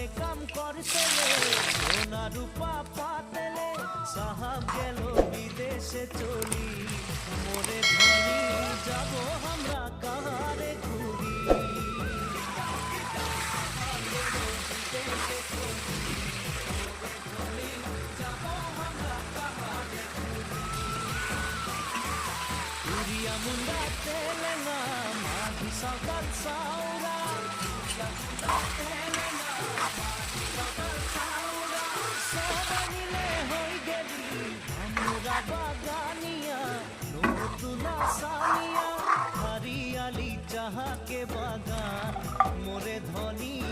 সালে কাম করতে সোনা রূপা পাতলে সাহাব গেল বিদেশে চলি মোরে ধনী যাব আমরা কাহারে ঘুরি Uria munda telenga mati sakat saura Sabanile hoi geli amura bagania notuna sania hariyali jaha ke bagan more dhoni